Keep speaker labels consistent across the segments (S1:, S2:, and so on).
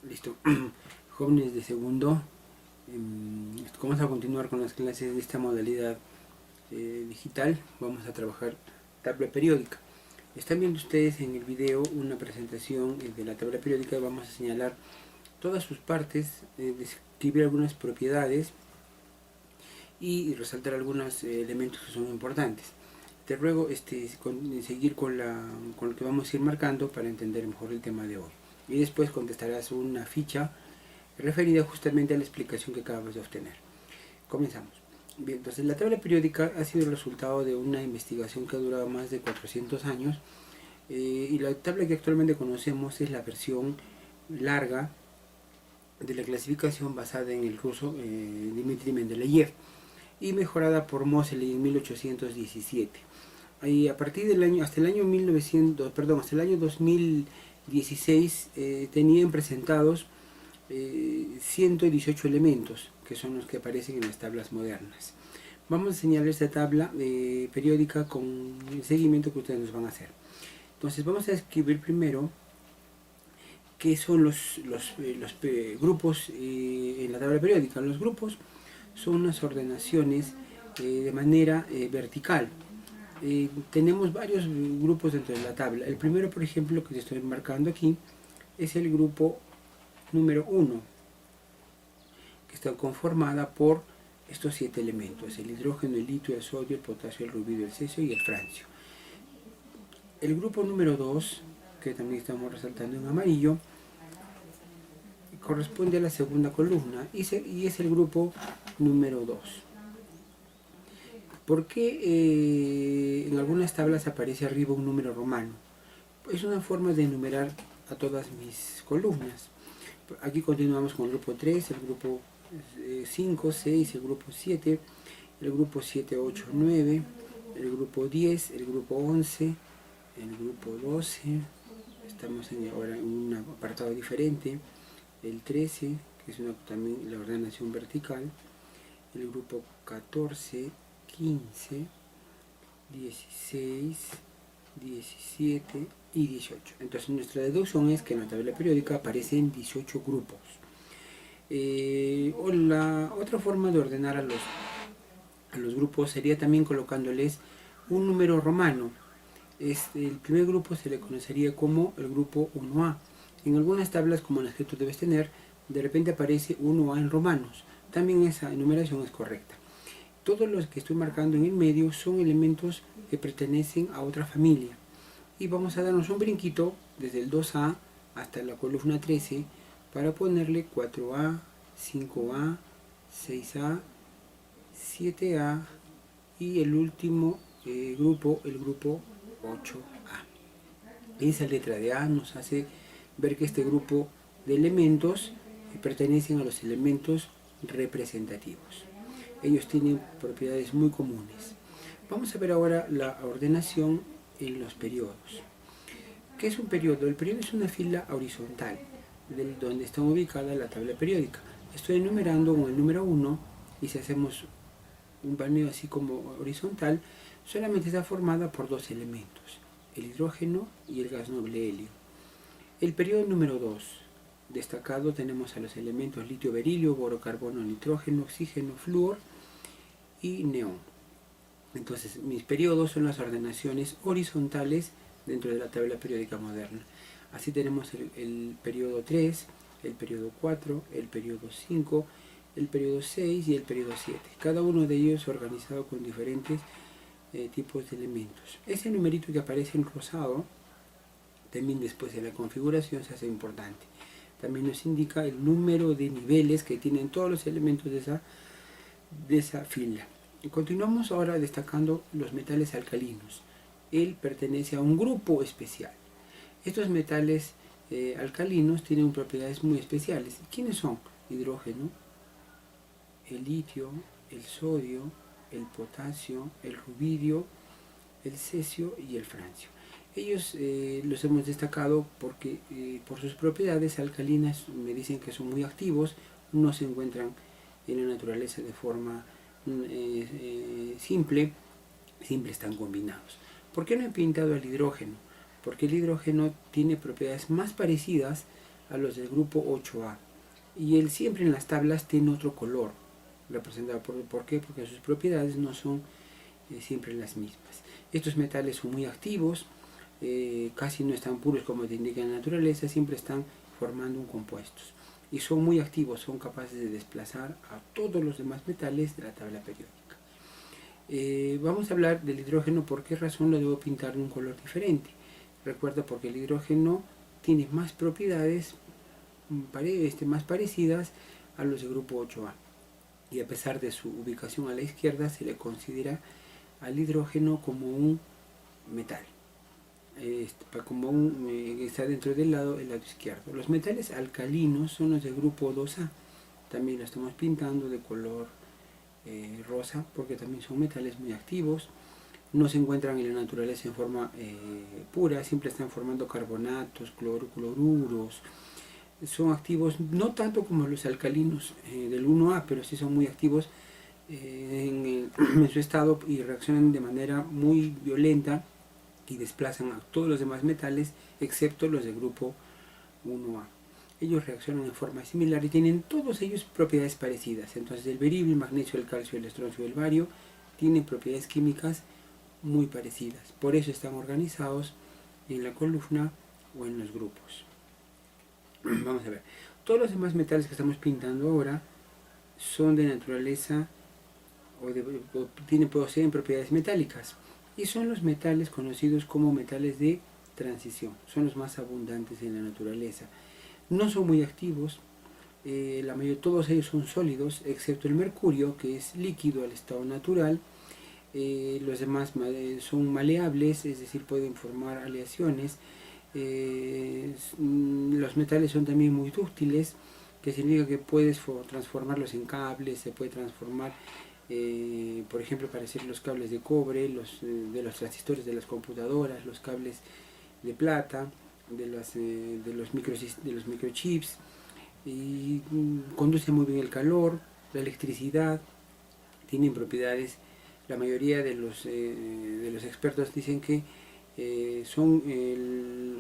S1: Listo. Jóvenes de segundo, vamos a continuar con las clases de esta modalidad digital. Vamos a trabajar tabla periódica. Están viendo ustedes en el video una presentación de la tabla periódica. Vamos a señalar todas sus partes, describir algunas propiedades y resaltar algunos elementos que son importantes. Te ruego seguir con lo que vamos a ir marcando para entender mejor el tema de hoy. Y después contestarás una ficha referida justamente a la explicación que acabas de obtener. Comenzamos. Bien, entonces la tabla periódica ha sido el resultado de una investigación que ha durado más de 400 años y la tabla que actualmente conocemos es la versión larga de la clasificación basada en el ruso Dmitri Mendeleev y mejorada por Moseley en 1817. Y a partir del año, hasta el año 2016 tenían presentados 118 elementos, que son los que aparecen en las tablas modernas. Vamos a señalar esta tabla periódica con el seguimiento que ustedes nos van a hacer. Entonces vamos a escribir primero qué son los grupos en la tabla periódica. Los grupos son unas ordenaciones de manera vertical. Tenemos varios grupos dentro de la tabla. El primero, por ejemplo, que estoy marcando aquí, es el grupo número 1, que está conformada por estos 7 elementos: el hidrógeno, el litio, el sodio, el potasio, el rubidio, el cesio y el francio. El grupo número 2, que también estamos resaltando en amarillo, corresponde a la segunda columna y es el grupo número 2. ¿Por qué en algunas tablas aparece arriba un número romano? Es una forma de enumerar a todas mis columnas. Aquí continuamos con el grupo 3, el grupo 5, 6, el grupo 7, el grupo 7, 8, 9, el grupo 10, el grupo 11, el grupo 12, estamos ahora en un apartado diferente, el 13, que es también la ordenación vertical, el grupo 14, 15, 16, 17 y 18. Entonces nuestra deducción es que en la tabla periódica aparecen 18 grupos. O la otra forma de ordenar a los grupos sería también colocándoles un número romano. El primer grupo se le conocería como el grupo 1A. En algunas tablas, como las que tú debes tener, de repente aparece 1A en romanos. También esa enumeración es correcta. Todos los que estoy marcando en el medio son elementos que pertenecen a otra familia. Y vamos a darnos un brinquito desde el 2A hasta la columna 13 para ponerle 4A, 5A, 6A, 7A y el último grupo, el grupo 8A. Esa letra de A nos hace ver que este grupo de elementos pertenecen a los elementos representativos. Ellos tienen propiedades muy comunes. Vamos a ver ahora la ordenación en los periodos. ¿Qué es un periodo? El periodo es una fila horizontal donde está ubicada la tabla periódica. Estoy enumerando con el número 1 y si hacemos un paneo así como horizontal, solamente está formada por dos elementos: el hidrógeno y el gas noble helio. El periodo número 2, destacado, tenemos a los elementos litio, berilio, boro, carbono, nitrógeno, oxígeno, flúor y neón. Entonces mis periodos son las ordenaciones horizontales dentro de la tabla periódica moderna. Así tenemos el periodo 3, el periodo 4, el periodo 5, el periodo 6 y el periodo 7. Cada uno de ellos organizado con diferentes tipos de elementos. Ese numerito que aparece en rosado, también después de la configuración, se hace importante. También nos indica el número de niveles que tienen todos los elementos de esa fila. Y continuamos ahora destacando los metales alcalinos. Él pertenece a un grupo especial. Estos metales alcalinos tienen propiedades muy especiales. ¿Quiénes son? Hidrógeno, el litio, el sodio, el potasio, el rubidio, el cesio y el francio. Ellos los hemos destacado porque por sus propiedades alcalinas me dicen que son muy activos, no se encuentran en la naturaleza de forma simple están combinados. ¿Por qué no he pintado el hidrógeno? Porque el hidrógeno tiene propiedades más parecidas a los del grupo 8A. Y él siempre en las tablas tiene otro color representado. ¿Por qué? Porque sus propiedades no son siempre las mismas. Estos metales son muy activos, casi no están puros como te indica la naturaleza, siempre están formando un compuestos. Y son muy activos, son capaces de desplazar a todos los demás metales de la tabla periódica. Vamos a hablar del hidrógeno. ¿Por qué razón lo debo pintar de un color diferente? Recuerda, porque el hidrógeno tiene más propiedades más parecidas a los del grupo 8A. Y a pesar de su ubicación a la izquierda, se le considera al hidrógeno como un metal. Está dentro del lado izquierdo. Los metales alcalinos son los del grupo 2A. También lo estamos pintando de color rosa, porque también son metales muy activos. No se encuentran en la naturaleza en forma pura, siempre están formando carbonatos, cloruros. Son activos no tanto como los alcalinos del 1A, pero sí son muy activos en su estado y reaccionan de manera muy violenta y desplazan a todos los demás metales excepto los del grupo 1A. Ellos reaccionan en forma similar y tienen todos ellos propiedades parecidas. Entonces el berilio, el magnesio, el calcio, el estroncio y el bario tienen propiedades químicas muy parecidas. Por eso están organizados en la columna o en los grupos. Vamos a ver. Todos los demás metales que estamos pintando ahora son de naturaleza poseen propiedades metálicas. Y son los metales conocidos como metales de transición. Son los más abundantes en la naturaleza. No son muy activos. Todos ellos son sólidos, excepto el mercurio, que es líquido al estado natural. Los demás son maleables, es decir, pueden formar aleaciones. Los metales son también muy dúctiles, que significa que puedes transformarlos en cables, se puede transformar, por ejemplo, para hacer los cables de cobre, de los transistores de las computadoras, los cables de plata, de los microchips, y conduce muy bien el calor, la electricidad, tienen propiedades. La mayoría de los expertos dicen que son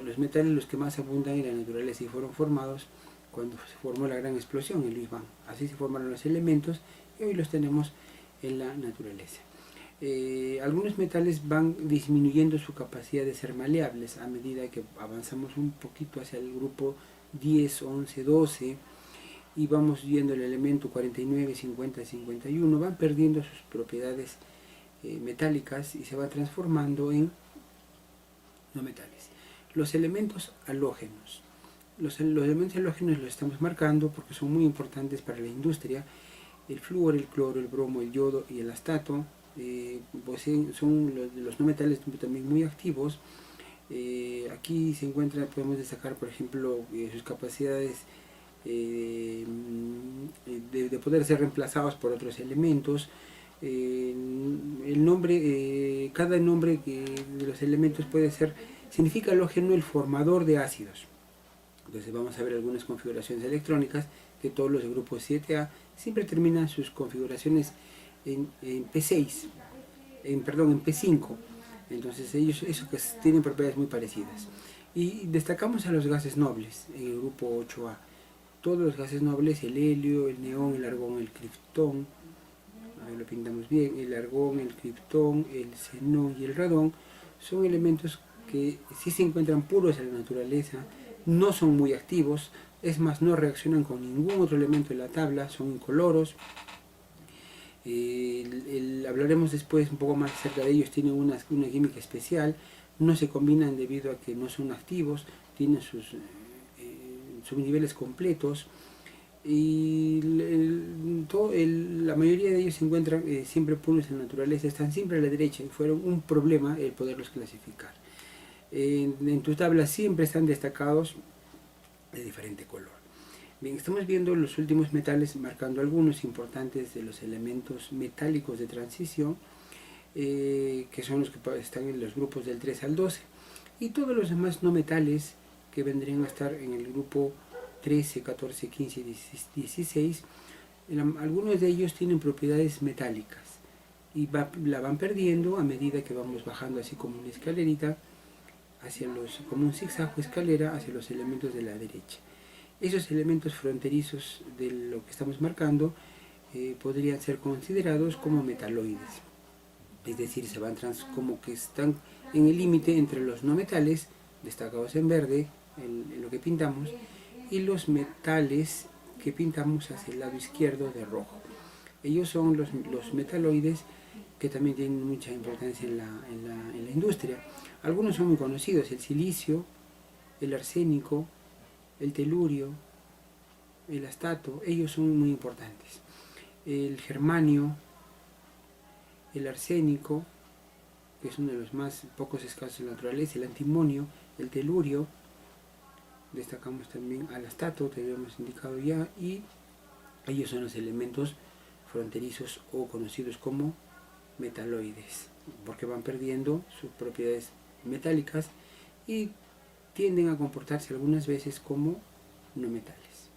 S1: los metales los que más abundan en la naturaleza y fueron formados cuando se formó la gran explosión, el Big Bang. Así se formaron los elementos y hoy los tenemos en la naturaleza. Algunos metales van disminuyendo su capacidad de ser maleables a medida que avanzamos un poquito hacia el grupo 10, 11, 12 y vamos viendo el elemento 49, 50, 51, van perdiendo sus propiedades metálicas y se va transformando en no metales. Los elementos halógenos. Los elementos halógenos los estamos marcando porque son muy importantes para la industria. El flúor, el cloro, el bromo, el yodo y el astato son los no metales también muy activos. Aquí se encuentra, podemos destacar por ejemplo sus capacidades de poder ser reemplazados por otros elementos. Cada nombre de los elementos significa halógeno, el formador de ácidos. Entonces vamos a ver algunas configuraciones electrónicas que todos los grupos 7A siempre terminan sus configuraciones en P6, en P5. Entonces eso que tienen propiedades muy parecidas. Y destacamos a los gases nobles en el grupo 8A. Todos los gases nobles, el helio, el neón, el argón, el criptón, lo pintamos bien, el argón, el criptón, el xenón y el radón, son elementos que sí se encuentran puros en la naturaleza, no son muy activos, es más, no reaccionan con ningún otro elemento de la tabla, son incoloros. Hablaremos después un poco más acerca de ellos, tienen una química especial, no se combinan debido a que no son activos, tienen sus subniveles completos. Y la mayoría de ellos se encuentran siempre puros en la naturaleza, están siempre a la derecha y fueron un problema el poderlos clasificar. En tu tabla siempre están destacados de diferente color. Bien, estamos viendo los últimos metales, marcando algunos importantes de los elementos metálicos de transición, que son los que están en los grupos del 3 al 12, y todos los demás no metales que vendrían a estar en el grupo 13, 14, 15 y 16, algunos de ellos tienen propiedades metálicas y la van perdiendo a medida que vamos bajando, así como una escalerita, como un zigzag o escalera hacia los elementos de la derecha. Esos elementos fronterizos de lo que estamos marcando podrían ser considerados como metaloides. Es decir, se van como que están en el límite entre los no metales, destacados en verde, en lo que pintamos, y los metales que pintamos hacia el lado izquierdo de rojo. Ellos son los metaloides, que también tienen mucha importancia en la industria. Algunos son muy conocidos: el silicio, el arsénico, el telurio, el astato. Ellos son muy importantes. El germanio, el arsénico, que es uno de los más pocos escasos en la naturaleza, el antimonio, el telurio, destacamos también al astato, que habíamos indicado ya, y ellos son los elementos fronterizos o conocidos como metaloides, porque van perdiendo sus propiedades metálicas y tienden a comportarse algunas veces como no metales.